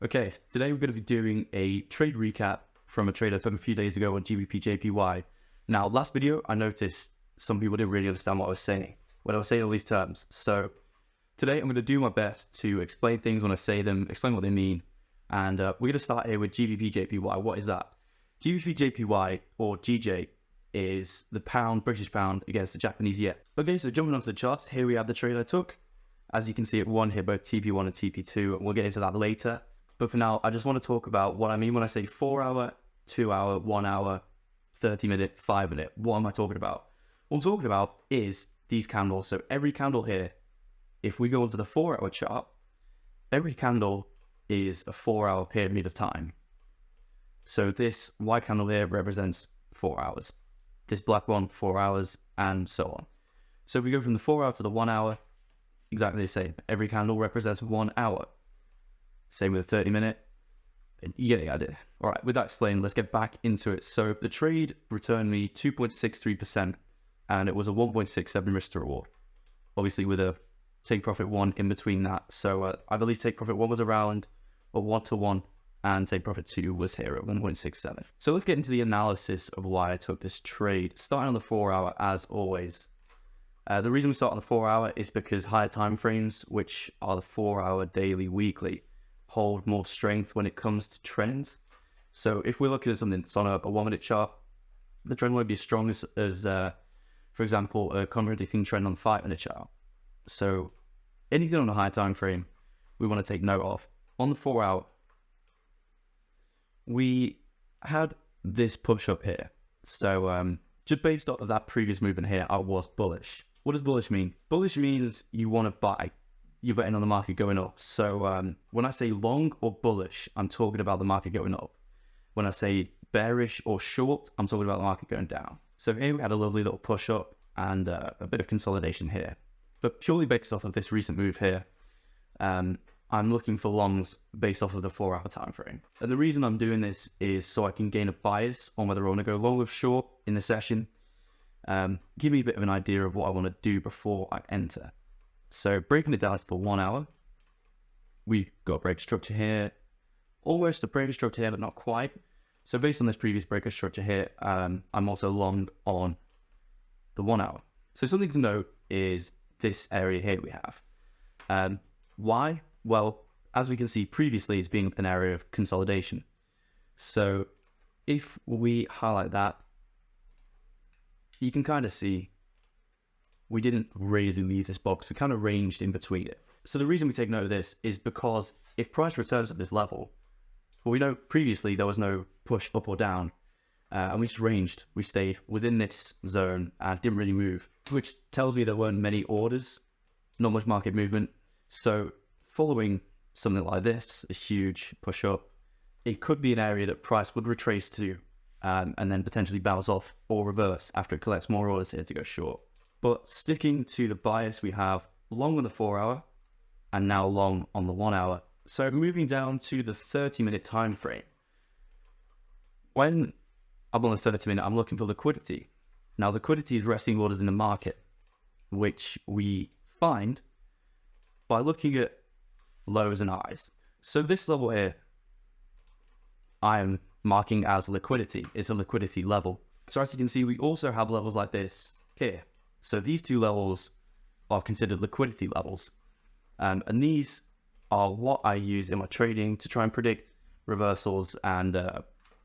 Okay, today we're going to be doing a trade recap from a trade I took a few days ago on GBP JPY. Now, last video, I noticed some people didn't really understand what I was saying when I was saying all these terms. So today I'm going to do my best to explain things when I say them, explain what they mean. And we're going to start here with GBP JPY. What is that? GBP JPY, or GJ, is the pound, British pound, against the Japanese yen. Okay, so jumping onto the charts, here we have the trade I took. As you can see, it won here both TP1 and TP2, and we'll get into that later. But for now, I just want to talk about what I mean when I say 4 hour, 2 hour, 1 hour, 30 minute, 5 minute. What am I talking about? What I'm talking about is these candles. So every candle here, if we go onto the 4 hour chart, every candle is a 4 hour period of time. So this white candle here represents 4 hours. This black one, 4 hours, and so on. So if we go from the 4 hour to the 1 hour, exactly the same. Every candle represents 1 hour. Same with a 30 minute. You get the idea. All right, with that explained, let's get back into it. So the trade returned me 2.63%, and it was a 1.67 risk to reward. Obviously, with a take profit 1 in between that. So I believe take profit 1 was around a 1-to-1, and take profit 2 was here at 1.67. So let's get into the analysis of why I took this trade. Starting on the 4 hour, as always. The reason we start on the 4 hour is because higher time frames, which are the 4 hour, daily, weekly, hold more strength when it comes to trends. So if we're looking at something that's on a 1 minute chart, the trend won't be as strong as for example, a contradicting trend on the 5 minute chart. So anything on a high time frame, we want to take note of. On the 4 hour, we had this push up here. So just based off of that previous movement here, I was bullish. What does bullish mean? Bullish means you want to buy. You're betting on the market going up. So when I say long or bullish, I'm talking about the market going up. When I say bearish or short, I'm talking about the market going down. So here we had a lovely little push up and a bit of consolidation here. But purely based off of this recent move here, I'm looking for longs based off of the 4 hour time frame. And the reason I'm doing this is so I can gain a bias on whether I want to go long or short in the session. Give me a bit of an idea of what I want to do before I enter. So breaking it down to the 1 hour, we've got a break structure here, almost a breaker structure here, but not quite. So based on this previous breaker structure here, I'm also long on the 1 hour. So something to note is this area here we have. Why? Well, as we can see previously, it's been an area of consolidation. So if we highlight that, you can kind of see we didn't really leave this box. We kind of ranged in between it. So the reason we take note of this is because if price returns at this level, well, we know previously there was no push up or down, and we just ranged. We stayed within this zone and didn't really move, which tells me there weren't many orders, not much market movement. So following something like this, a huge push up, it could be an area that price would retrace to, and then potentially bounce off or reverse after it collects more orders here to go short. But sticking to the bias, we have long on the 4 hour and now long on the 1 hour. So moving down to the 30 minute time frame. When I'm on the 30 minute, I'm looking for liquidity. Now liquidity is resting orders in the market, which we find by looking at lows and highs. So this level here, I am marking as liquidity. It's a liquidity level. So as you can see, we also have levels like this here. So these two levels are considered liquidity levels. And these are what I use in my trading to try and predict reversals and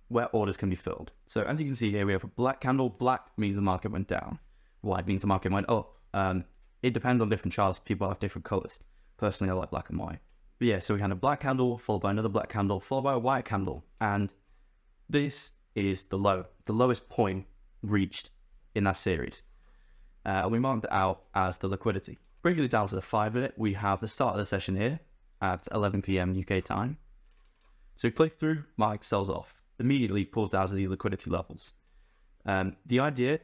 where orders can be filled. So as you can see here, we have a black candle. Black means the market went down. White means the market went up. It depends on different charts. People have different colors. Personally, I like black and white. But yeah, so we had a black candle followed by another black candle followed by a white candle. And this is the low, the lowest point reached in that series. And we marked it out as the liquidity. Breaking it down to the 5 minute, we have the start of the session here at 11 PM UK time. So we play through, market sells off, immediately pulls down to the liquidity levels. The idea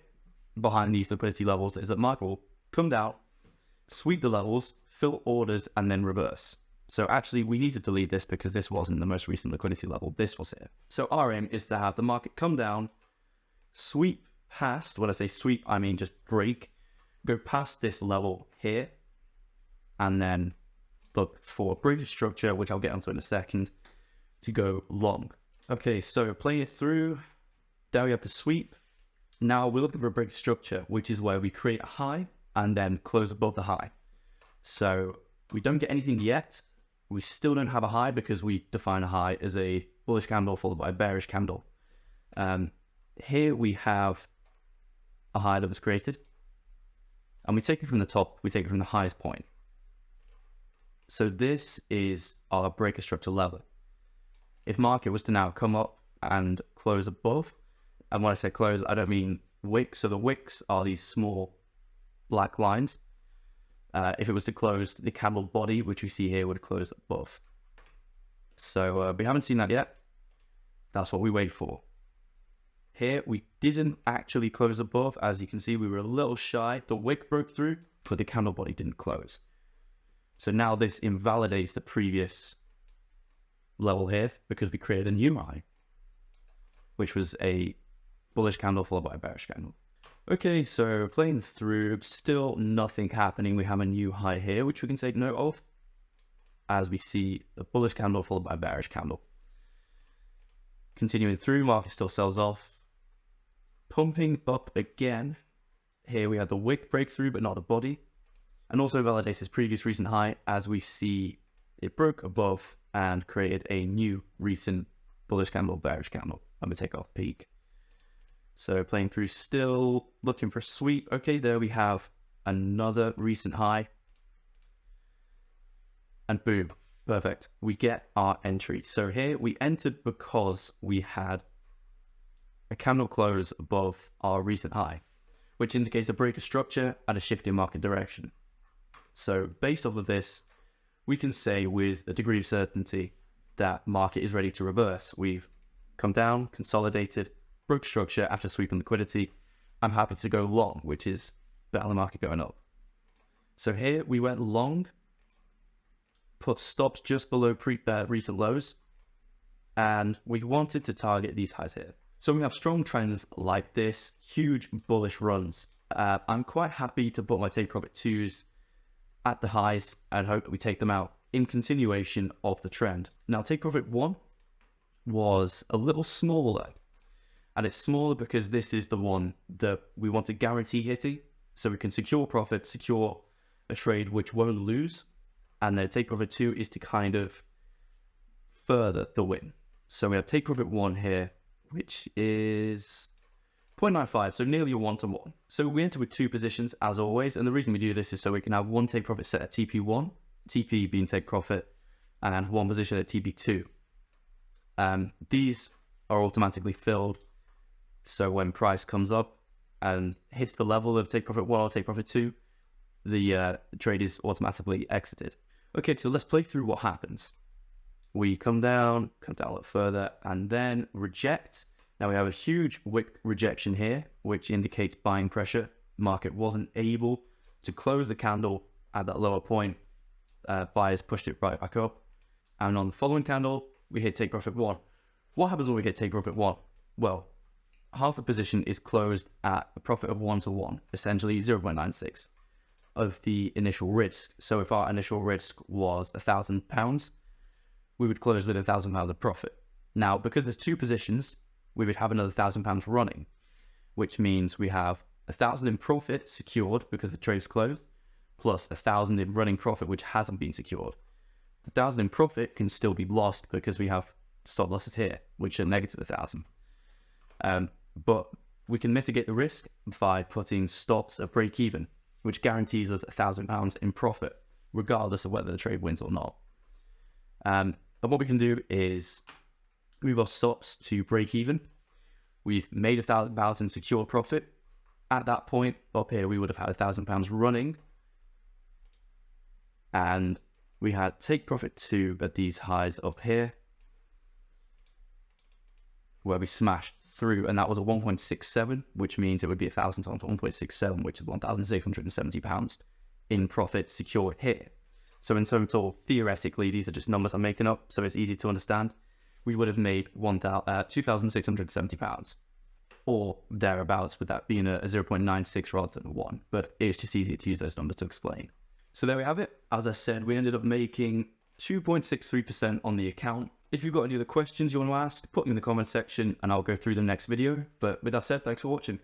behind these liquidity levels is that market will come down, sweep the levels, fill orders, and then reverse. So actually we need to delete this because this wasn't the most recent liquidity level, this was here. So our aim is to have the market come down, sweep past, when I say sweep, I mean just break, go past this level here, and then look for a breaker structure, which I'll get onto in a second, to go long. Okay, so playing it through, there we have the sweep. Now we're looking for a break of structure, which is where we create a high and then close above the high. So we don't get anything yet. We still don't have a high because we define a high as a bullish candle followed by a bearish candle. Here we have a high that was created, and we take it from the top, we take it from the highest point. So this is our break of structure level. If market was to now come up and close above, and when I say close, I don't mean wicks. So the wicks are these small black lines. If it was to close, the candle body, which we see here, would close above. So we haven't seen that yet. That's what we wait for. Here, we didn't actually close above. As you can see, we were a little shy. The wick broke through, but the candle body didn't close. So now this invalidates the previous level here because we created a new high, which was a bullish candle followed by a bearish candle. Okay, so playing through, still nothing happening. We have a new high here, which we can take note of, as we see a bullish candle followed by a bearish candle. Continuing through, market still sells off. Pumping up again. Here we have the wick breakthrough, but not a body. And also validates its previous recent high, as we see it broke above and created a new recent bullish candle, bearish candle. I'm going to take off peak. So playing through, still looking for a sweep. Okay, there we have another recent high. And boom, perfect. We get our entry. So here we entered because we had a candle close above our recent high, which indicates a break of structure and a shift in market direction. So based off of this, we can say with a degree of certainty that market is ready to reverse. We've come down, consolidated, broke structure after sweeping liquidity. I'm happy to go long, which is better than the market going up. So here we went long, put stops just below recent lows, and we wanted to target these highs here. So we have strong trends like this, huge bullish runs. I'm quite happy to put my take profit 2s at the highs and hope that we take them out in continuation of the trend. Now take profit 1 was a little smaller, and it's smaller because this is the one that we want to guarantee hitting, so we can secure profit, secure a trade which won't lose, and then take profit 2 is to kind of further the win. So we have take profit 1 here, which is 0.95, so nearly a 1-to-1. So we enter with 2 positions as always, and the reason we do this is so we can have one take profit set at TP1, TP being take profit, and one position at TP2. These are automatically filled, so when price comes up and hits the level of take profit 1 or take profit 2, the trade is automatically exited. Okay, so let's play through what happens. We come down a little further, and then reject. Now we have a huge wick rejection here, which indicates buying pressure. Market wasn't able to close the candle at that lower point. Buyers pushed it right back up. And on the following candle, we hit take profit 1. What happens when we hit take profit 1? Well, half the position is closed at a profit of 1-to-1, essentially 0.96 of the initial risk. So if our initial risk was £1,000, we would close with £1,000 of profit. Now, because there's 2 positions, we would have another £1,000 running, which means we have 1,000 in profit secured because the trade's closed, plus 1,000 in running profit, which hasn't been secured. The 1,000 in profit can still be lost because we have stop losses here, which are negative 1,000. But we can mitigate the risk by putting stops at break even, which guarantees us £1,000 in profit, regardless of whether the trade wins or not. And what we can do is move our stops to break even. We've made £1,000 in secure profit. At that point up here, we would have had £1,000 running, and we had take profit 2 at these highs up here, where we smashed through, and that was a 1.67, which means it would be 1,000 times 1.67, which is £1,670 in profit secured here. So in total, theoretically, these are just numbers I'm making up, so it's easy to understand. We would have made £2,670, or thereabouts, with that being a 0.96 rather than a 1. But it's just easy to use those numbers to explain. So there we have it. As I said, we ended up making 2.63% on the account, If you've got any other questions you want to ask, put them in the comment section and I'll go through them next video. But with that said, thanks for watching.